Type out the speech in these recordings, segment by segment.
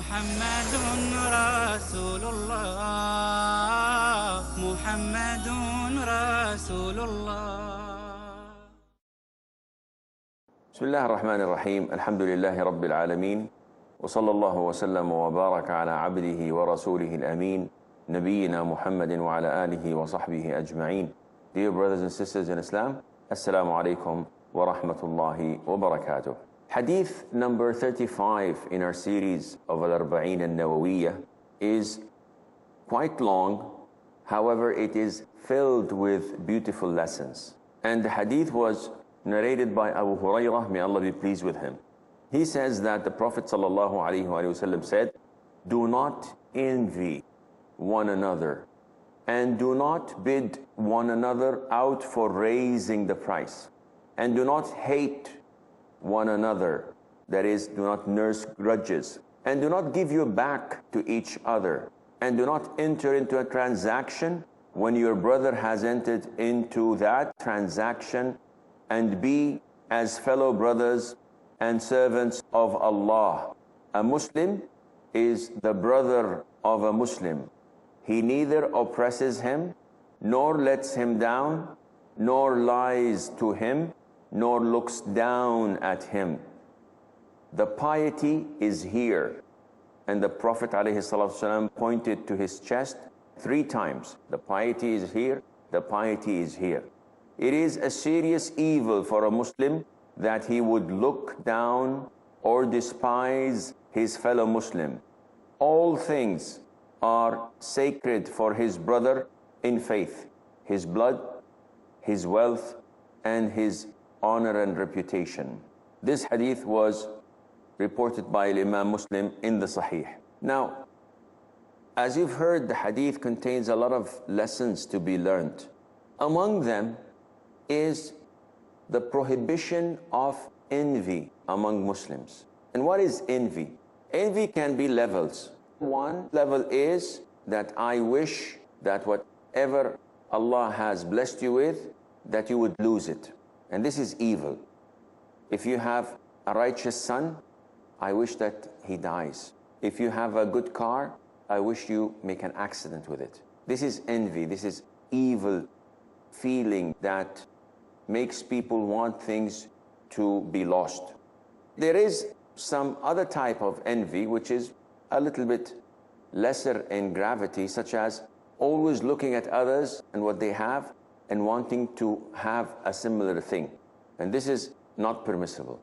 محمد رسول الله محمد رسول الله. بسم الله الرحمن الرحيم. الحمد لله رب العالمين، وصلى الله وسلم وبارك على عبده ورسوله الأمين نبينا محمد وعلى آله وصحبه أجمعين. Dear brothers and sisters in Islam, Assalamu alaikum wa rahmatullahi wa barakatuh. Hadith number 35 in our series of Arbaeen and Nawawiyyah is quite long. However, it is filled with beautiful lessons. And the hadith was narrated by Abu Hurairah, may Allah be pleased with him. He says that the Prophet ﷺ said, "Do not envy one another, and do not bid one another out for raising the price, and do not hate one another, that is, do not nurse grudges, and do not give your back to each other, and do not enter into a transaction when your brother has entered into that transaction, and be as fellow brothers and servants of Allah. A Muslim is the brother of a Muslim. He neither oppresses him, nor lets him down, nor lies to him, nor looks down at him. The piety is here." And the Prophet ﷺ pointed to his chest 3 times. The piety is here, the piety is here. It is a serious evil for a Muslim that he would look down or despise his fellow Muslim. All things are sacred for his brother in faith, his blood, his wealth, and his honor and reputation. This hadith was reported by Imam Muslim in the Sahih. Now, as you've heard, the hadith contains a lot of lessons to be learned. Among them is the prohibition of envy among Muslims. And what is envy? Envy can be levels. One level is that I wish that whatever Allah has blessed you with, that you would lose it. And this is evil. If you have a righteous son, I wish that he dies. If you have a good car, I wish you make an accident with it. This is envy. This is evil feeling that makes people want things to be lost. There is some other type of envy which is a little bit lesser in gravity, such as always looking at others and what they have and wanting to have a similar thing. And this is not permissible.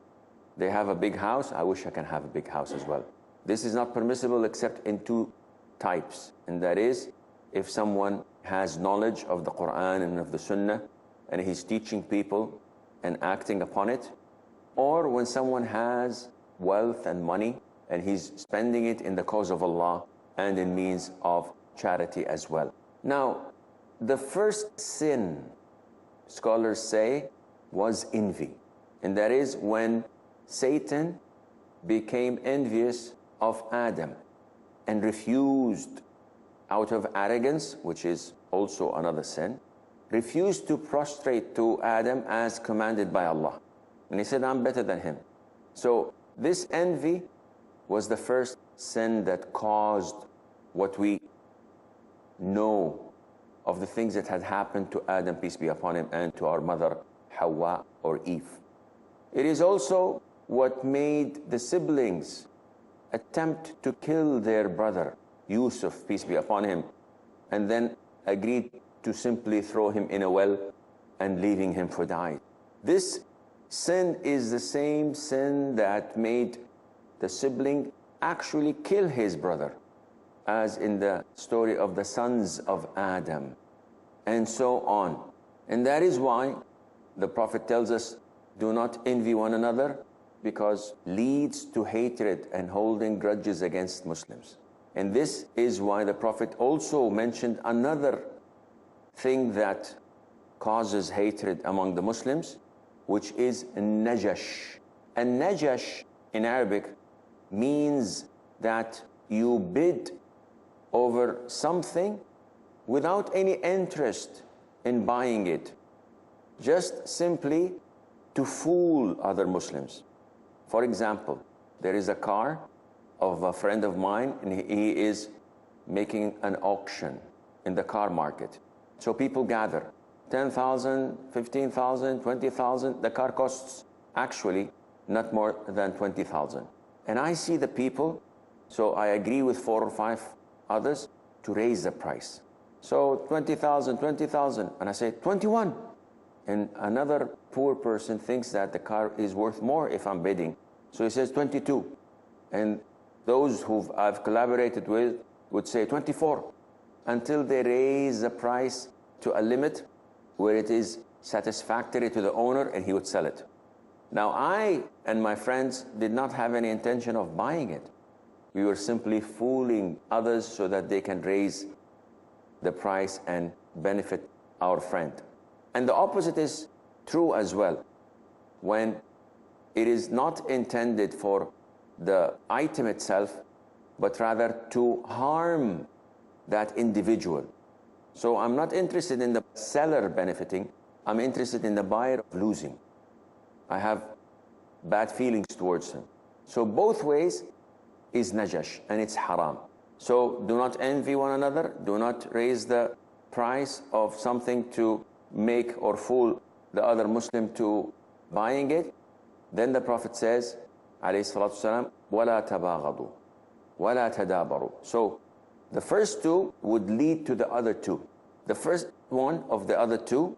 They have a big house, I wish I can have a big house as well. This is not permissible except in 2 types, and that is if someone has knowledge of the Quran and of the Sunnah and he's teaching people and acting upon it, or when someone has wealth and money and he's spending it in the cause of Allah and in means of charity as well. Now, the first sin, scholars say, was envy. And that is when Satan became envious of Adam and refused, out of arrogance, which is also another sin, refused to prostrate to Adam as commanded by Allah. And he said, "I'm better than him." So this envy was the first sin that caused what we know of the things that had happened to Adam, peace be upon him, and to our mother Hawa or Eve. It is also what made the siblings attempt to kill their brother Yusuf, peace be upon him, and then agreed to simply throw him in a well and leaving him for dead. This sin is the same sin that made the sibling actually kill his brother, as in the story of the sons of Adam, and so on. And that is why the Prophet tells us, do not envy one another, because leads to hatred and holding grudges against Muslims. And this is why the Prophet also mentioned another thing that causes hatred among the Muslims, which is najash. And najash in Arabic means that you bid over something without any interest in buying it, just simply to fool other Muslims. For example, there is a car of a friend of mine, and he is making an auction in the car market. So people gather, 10,000, 15,000, 20,000. The car costs actually not more than 20,000. And I see the people, so I agree with 4 or 5 others to raise the price. So 20,000, 20,000, and I say 21. And another poor person thinks that the car is worth more if I'm bidding. So he says 22. And those who I've collaborated with would say 24, until they raise the price to a limit where it is satisfactory to the owner, and he would sell it. Now I and my friends did not have any intention of buying it. We were simply fooling others so that they can raise the price and benefit our friend. And the opposite is true as well. When it is not intended for the item itself, but rather to harm that individual. So I'm not interested in the seller benefiting, I'm interested in the buyer losing. I have bad feelings towards him. So both ways is najash, and it's haram. So do not envy one another, do not raise the price of something to make or fool the other Muslim to buying it. Then the Prophet says, alayhi salatu wasalam, وَلَا تَبَاغَضُوا وَلَا تَدَابَرُوا. So the first two would lead to the other two. The first one of the other two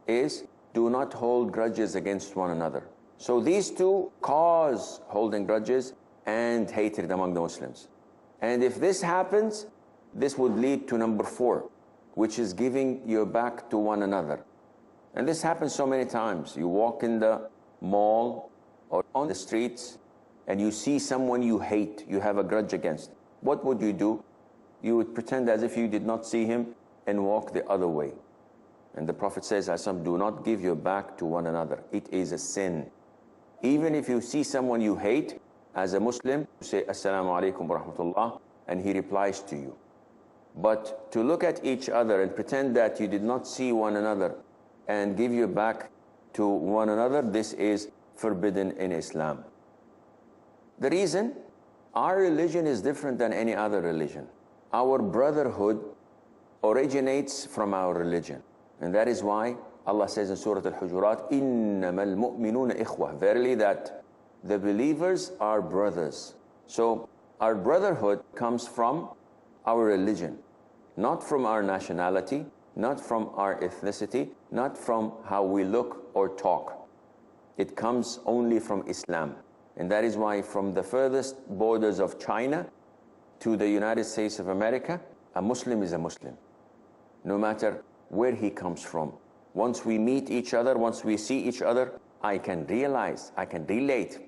is do not hold grudges against one another. So these two cause holding grudges and hatred among the Muslims. And if this happens, this would lead to number 4, which is giving your back to one another. And this happens so many times. You walk in the mall or on the streets and you see someone you hate, you have a grudge against. What would you do? You would pretend as if you did not see him and walk the other way. And the Prophet says, do not give your back to one another. It is a sin. Even if you see someone you hate, as a Muslim, you say, Assalamu alaikum wa rahmatullah, and he replies to you. But to look at each other and pretend that you did not see one another and give your back to one another, this is forbidden in Islam. The reason, our religion is different than any other religion. Our brotherhood originates from our religion. And that is why Allah says in Surah Al-Hujurat, إِنَّمَا الْمُؤْمِنُونَ إِخْوَةً. Verily that the believers are brothers. So our brotherhood comes from our religion, not from our nationality, not from our ethnicity, not from how we look or talk. It comes only from Islam. And that is why from the furthest borders of China to the United States of America, a Muslim is a Muslim, no matter where he comes from. Once we meet each other, once we see each other, I can realize, I can relate,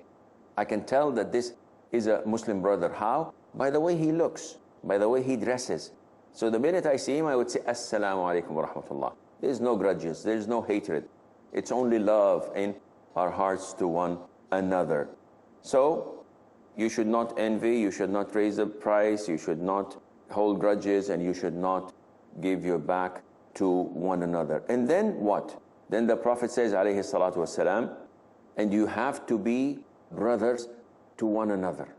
I can tell that this is a Muslim brother. How? By the way he looks, by the way he dresses. So the minute I see him, I would say, Assalamu alaikum wa rahmatullah. There's no grudges, there's no hatred. It's only love in our hearts to one another. So you should not envy, you should not raise the price, you should not hold grudges, and you should not give your back to one another. And then what? Then the Prophet says, alayhi salatu wasalam, and you have to be brothers to one another.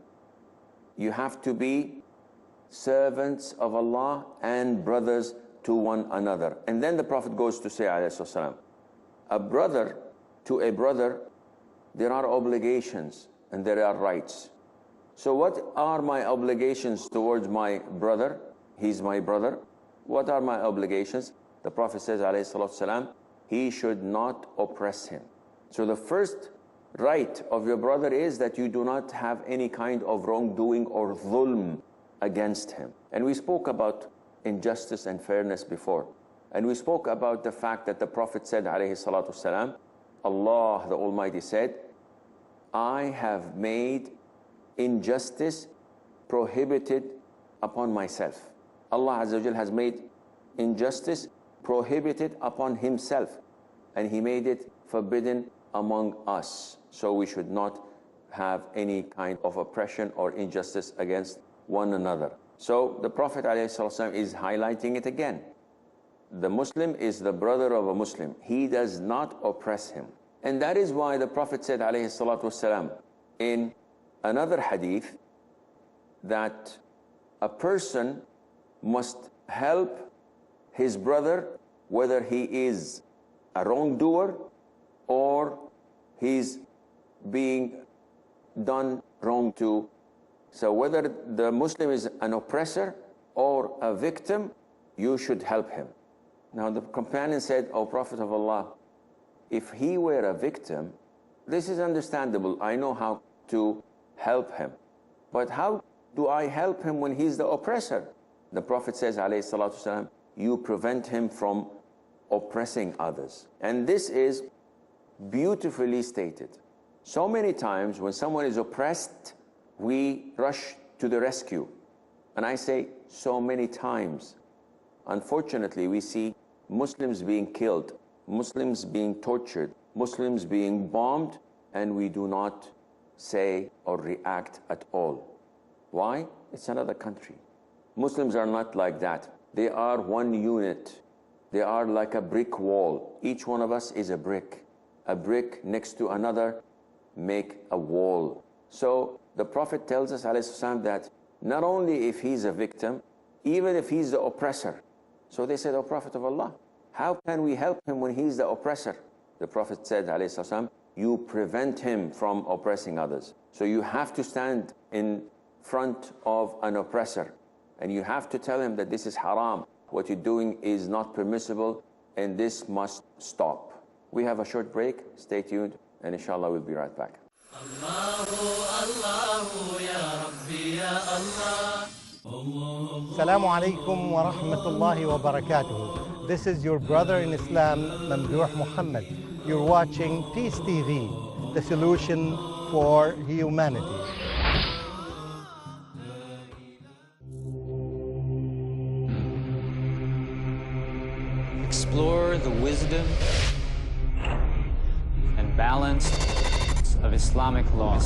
You have to be servants of Allah and brothers to one another. And then the Prophet goes to say, alayhi wasalam, a brother to a brother, there are obligations and there are rights. So what are my obligations towards my brother? He's my brother. What are my obligations? The Prophet says, alayhi salatu wasalam, he should not oppress him. So the first right of your brother is that you do not have any kind of wrongdoing or dhulm against him. And we spoke about injustice and fairness before. And we spoke about the fact that the Prophet said, alayhi salatu wasalam, Allah the Almighty said, I have made injustice prohibited upon myself. Allah Azza wa Jal has made injustice prohibited upon himself, and he made it forbidden among us. So we should not have any kind of oppression or injustice against one another. So the Prophet ﷺ is highlighting it again. The Muslim is the brother of a Muslim. He does not oppress him. And that is why the Prophet said ﷺ in another hadith, that a person must help his brother whether he is a wrongdoer or he's being done wrong to. So whether the Muslim is an oppressor or a victim, you should help him. Now the companion said, "O Prophet of Allah, if he were a victim, this is understandable. I know how to help him. But how do I help him when he's the oppressor?" The Prophet says, alayhi salatu wasalam, you prevent him from oppressing others. And this is beautifully stated. So many times when someone is oppressed, we rush to the rescue. And I say so many times, unfortunately, we see Muslims being killed, Muslims being tortured, Muslims being bombed, and we do not say or react at all. Why? It's another country. Muslims are not like that. They are one unit. They are like a brick wall. Each one of us is a brick. A brick next to another make a wall. So the Prophet tells us, alayhi salam, that not only if he's a victim, even if he's the oppressor. So they said, "O Prophet of Allah, how can we help him when he's the oppressor?" The Prophet said, alayhi salam, you prevent him from oppressing others. So you have to stand in front of an oppressor and you have to tell him that this is haram, what you're doing is not permissible, and this must stop. We have a short break. Stay tuned, and inshallah we'll be right back. Assalamu alaikum wa rahmatullahi wa barakatuh. This is your brother in Islam, Mamdouh Muhammad. You're watching Peace TV, the solution for humanity. Explore the wisdom and balance of Islamic law,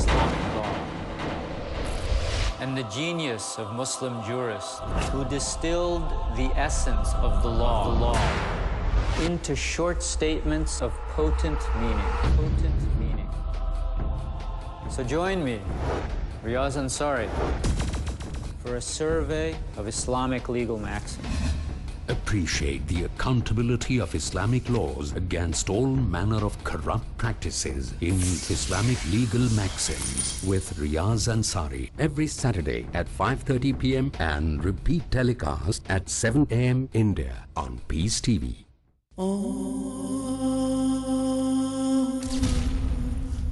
and the genius of Muslim jurists who distilled the essence of the law into short statements of potent meaning. So join me, Riaz Ansari, for a survey of Islamic legal maxims. Appreciate the accountability of Islamic laws against all manner of corrupt practices in Islamic legal maxims with Riaz Ansari every Saturday at 5:30 p.m. and repeat telecast at 7 a.m. India on Peace TV.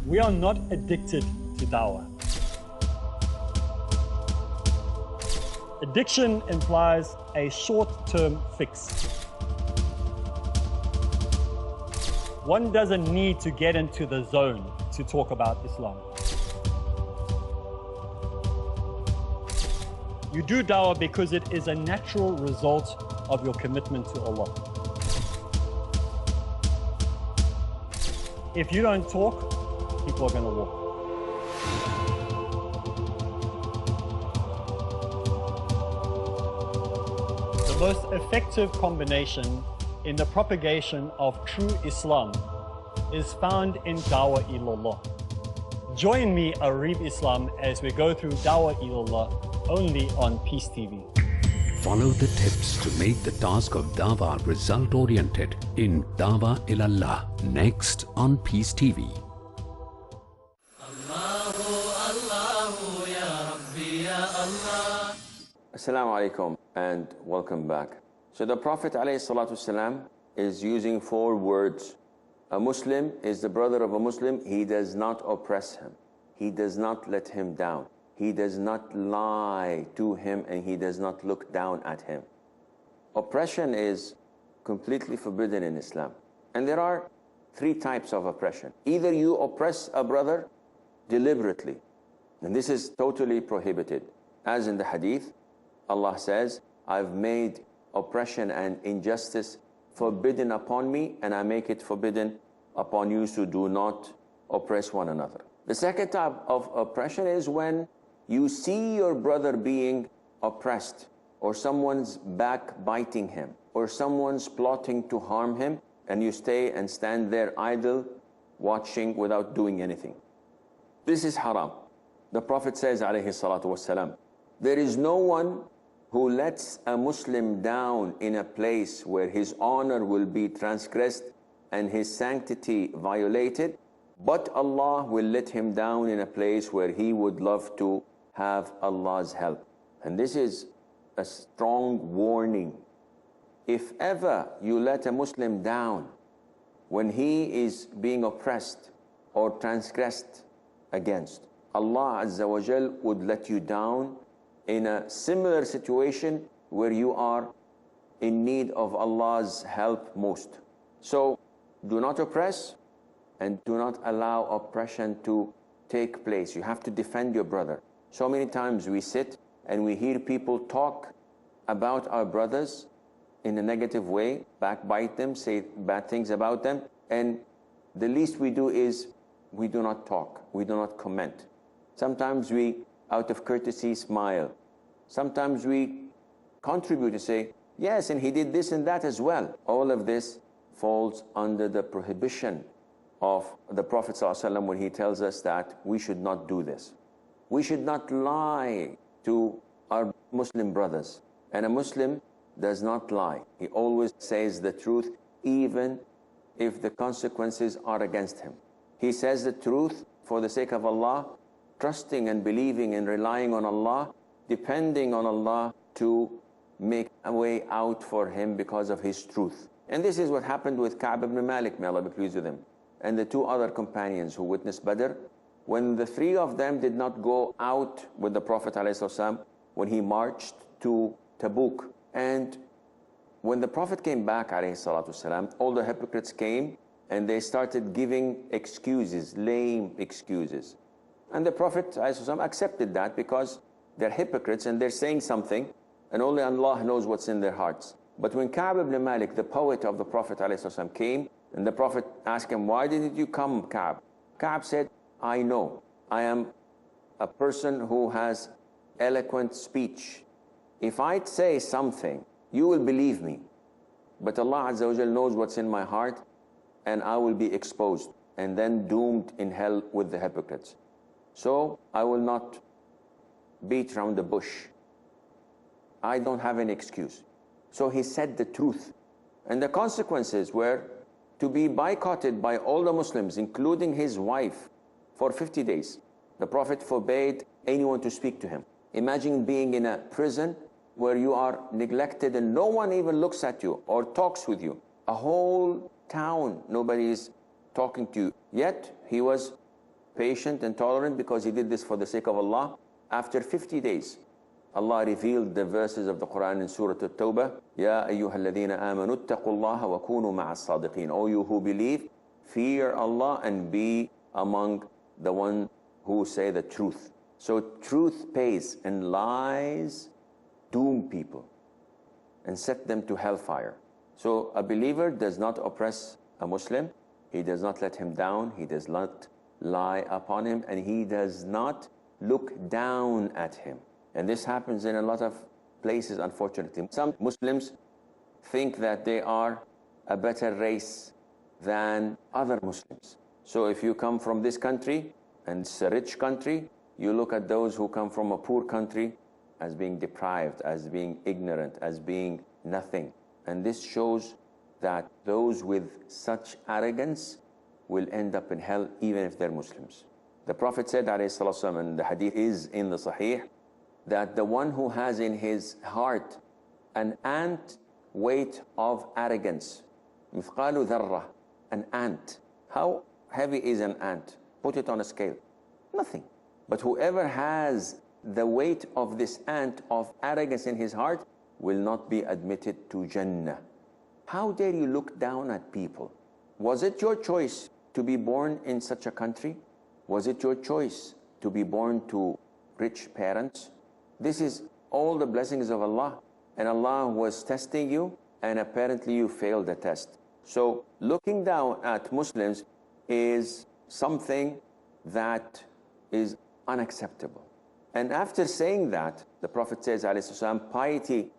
We are not addicted to dawah. Addiction implies a short-term fix. One doesn't need to get into the zone to talk about Islam. You do dawah because it is a natural result of your commitment to Allah. If you don't talk, people are going to walk. The most effective combination in the propagation of true Islam is found in Dawah Ilallah. Join me, Arif Islam, as we go through Dawah Ilallah only on Peace TV. Follow the tips to make the task of dawah result-oriented in Dawah Ilallah, next on Peace TV. Assalamu alaikum and welcome back. So the Prophet ﷺ is using 4 words. A Muslim is the brother of a Muslim. He does not oppress him. He does not let him down. He does not lie to him, and he does not look down at him. Oppression is completely forbidden in Islam. And there are 3 types of oppression. Either you oppress a brother deliberately, and this is totally prohibited. As in the hadith, Allah says, I've made oppression and injustice forbidden upon me, and I make it forbidden upon you, so do not oppress one another. The second type of oppression is when you see your brother being oppressed, or someone's backbiting him, or someone's plotting to harm him, and you stay and stand there idle, watching without doing anything. This is haram. The Prophet says, alayhi salatu wassalam, There is no one who lets a Muslim down in a place where his honor will be transgressed and his sanctity violated, but Allah will let him down in a place where he would love to have Allah's help. And this is a strong warning. If ever you let a Muslim down when he is being oppressed or transgressed against, Allah Azza wa Jal would let you down in a similar situation where you are in need of Allah's help most. So do not oppress and do not allow oppression to take place. You have to defend your brother. So many times we sit and we hear people talk about our brothers in a negative way, backbite them, say bad things about them, and the least we do is we do not talk, we do not comment. Sometimes we, out of courtesy, smile. Sometimes we contribute to say, yes, and he did this and that as well. All of this falls under the prohibition of the Prophet ﷺ when he tells us that we should not do this. We should not lie to our Muslim brothers. And a Muslim does not lie. He always says the truth, even if the consequences are against him. He says the truth for the sake of Allah, trusting and believing and relying on Allah, depending on Allah to make a way out for him because of his truth. And this is what happened with Ka'b ibn Malik, may Allah be pleased with him, and the two other companions who witnessed Badr. When the three of them did not go out with the Prophet ﷺ when he marched to Tabuk. And when the Prophet came back ﷺ, all the hypocrites came and they started giving excuses, lame excuses. And the Prophet ﷺ accepted that because they're hypocrites and they're saying something and only Allah knows what's in their hearts. But when Ka'b ibn Malik, the poet of the Prophet ﷺ, came and the Prophet asked him, why didn't you come, Ka'b? Ka'b said, I know, I am a person who has eloquent speech. If I say something, you will believe me. But Allah Azza wa Jal knows what's in my heart, and I will be exposed and then doomed in hell with the hypocrites. So I will not beat around the bush. I don't have any excuse. So he said the truth. And the consequences were to be boycotted by all the Muslims, including his wife, for 50 days. The Prophet forbade anyone to speak to him. Imagine being in a prison where you are neglected and no one even looks at you or talks with you. A whole town, nobody is talking to you. Yet he was patient and tolerant because he did this for the sake of Allah. After 50 days, Allah revealed the verses of the Quran in Surah At-Tawbah. Ya ayyuhalladhina amanu ittaqullaha wa kunu ma'as sadiqin. O you who believe, fear Allah and be among the one who say the truth. So truth pays, and lies doom people and set them to hellfire. So a believer does not oppress a Muslim. He does not let him down. He does not lie upon him, and he does not look down at him. And this happens in a lot of places, unfortunately. Some Muslims think that they are a better race than other Muslims. So if you come from this country, and it's a rich country, you look at those who come from a poor country as being deprived, as being ignorant, as being nothing. And this shows that those with such arrogance will end up in hell even if they're Muslims. The Prophet said, ﷺ, and the hadith is in the Sahih, that the one who has in his heart an ant weight of arrogance, mithqalu dharrah, an ant. How heavy is an ant? Put it on a scale. Nothing. But whoever has the weight of this ant of arrogance in his heart will not be admitted to Jannah. How dare you look down at people? Was it your choice to be born in such a country? Was it your choice to be born to rich parents? This is all the blessings of Allah, and Allah was testing you, and apparently you failed the test. So looking down at Muslims is something that is unacceptable. And after saying that, the Prophet says, ﷺ, piety,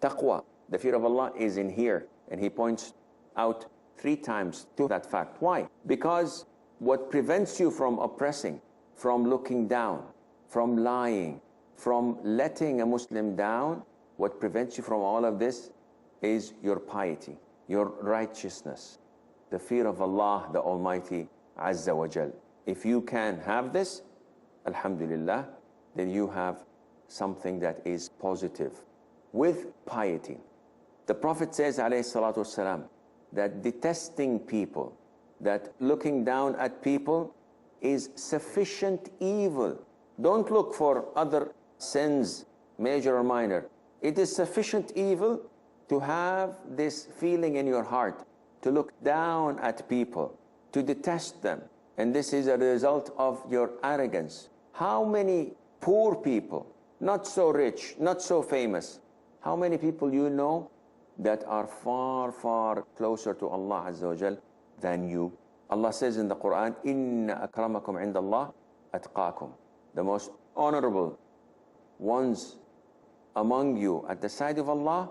taqwa, the fear of Allah is in here. And he points out 3 times to that fact. Why? Because what prevents you from oppressing, from looking down, from lying, from letting a Muslim down, what prevents you from all of this is your piety, your righteousness, the fear of Allah, the Almighty Azza wa Jal. If you can have this, alhamdulillah, then you have something that is positive. With piety, the Prophet says, alayhi salatu wasalam, that detesting people, that looking down at people is sufficient evil. Don't look for other sins, major or minor. It is sufficient evil to have this feeling in your heart, to look down at people, to detest them. And this is a result of your arrogance. How many poor people, not so rich, not so famous, how many people you know that are far, far closer to Allah Azza wa Jal than you? Allah says in the Quran, Inna akramakum indallah atqakum. The most honorable ones among you at the side of Allah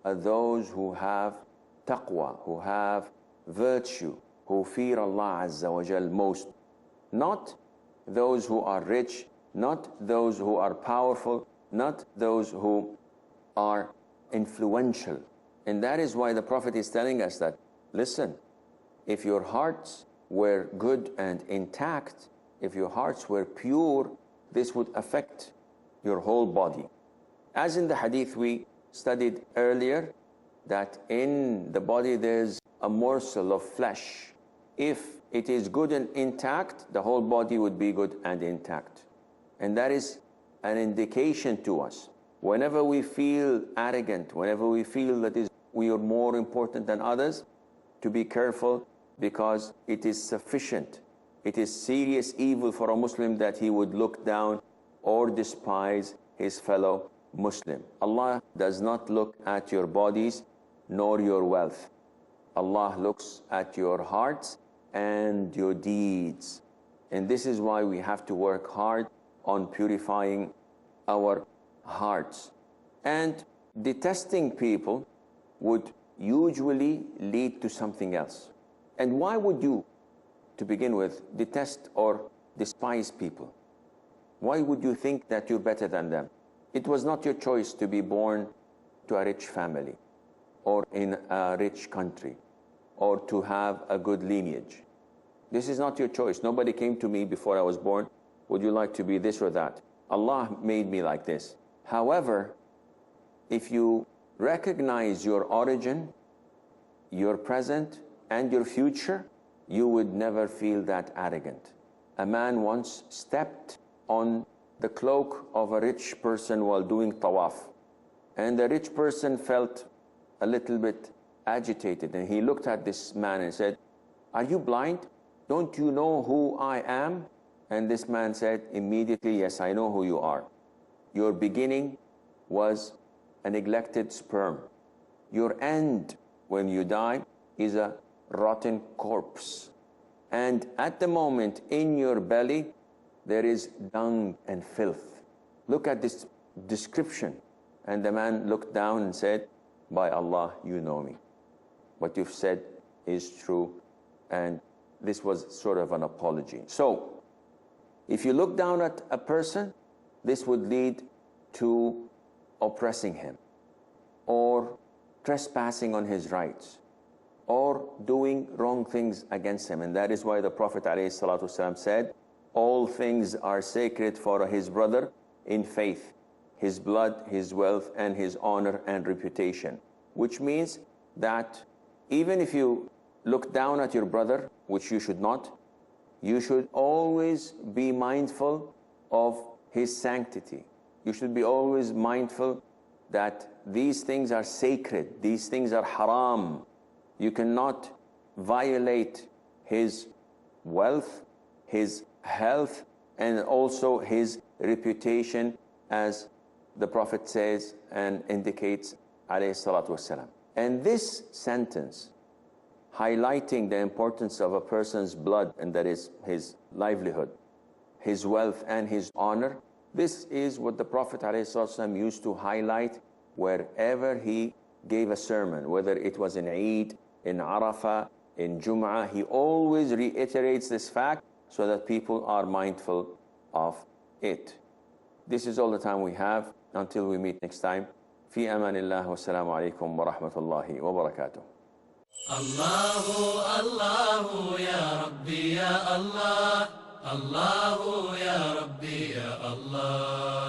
are those who have taqwa, who have virtue, who fear Allah Azza wa Jal most. Not those who are rich, not those who are powerful, not those who are influential. And that is why the Prophet is telling us that, listen, if your hearts were good and intact, if your hearts were pure, this would affect your whole body. As in the hadith we studied earlier, that in the body there's a morsel of flesh. If it is good and intact, the whole body would be good and intact. And that is an indication to us. Whenever we feel arrogant, whenever we feel that we are more important than others, to be careful, because it is sufficient. It is serious evil for a Muslim that he would look down or despise his fellow Muslim. Allah does not look at your bodies nor your wealth. Allah looks at your hearts and your deeds. And this is why we have to work hard on purifying our hearts. And detesting people would usually lead to something else. And why would you, to begin with, detest or despise people? Why would you think that you're better than them? It was not your choice to be born to a rich family or in a rich country or to have a good lineage. This is not your choice. Nobody came to me before I was born, would you like to be this or that? Allah made me like this. However, if you recognize your origin, your present, and your future, you would never feel that arrogant. A man once stepped on the cloak of a rich person while doing tawaf. And the rich person felt a little bit agitated. And he looked at this man and said, "Are you blind? Don't you know who I am?" And this man said immediately, "Yes, I know who you are. Your beginning was a neglected sperm. Your end, when you die, is a rotten corpse. And at the moment in your belly, there is dung and filth." Look at this description. And the man looked down and said, "By Allah, you know me. What you've said is true." And this was sort of an apology. So, if you look down at a person, this would lead to oppressing him, or trespassing on his rights, or doing wrong things against him. And that is why the Prophet ﷺ said, all things are sacred for his brother in faith, his blood, his wealth, and his honor and reputation. Which means that even if you look down at your brother, which you should not, you should always be mindful of his sanctity. You should be always mindful that these things are sacred, these things are haram. You cannot violate his wealth, his health, and also his reputation, as the Prophet says and indicates, alayhi salatu wassalam. And this sentence, highlighting the importance of a person's blood, and that is his livelihood, his wealth, and his honor, this is what the Prophet ﷺ used to highlight wherever he gave a sermon, whether it was in Eid, in Arafah, in Jum'ah. He always reiterates this fact so that people are mindful of it. This is all the time we have. Until we meet next time. في أمان الله والسلام عليكم ورحمة الله وبركاته. الله الله يا ربي يا الله الله يا ربي يا الله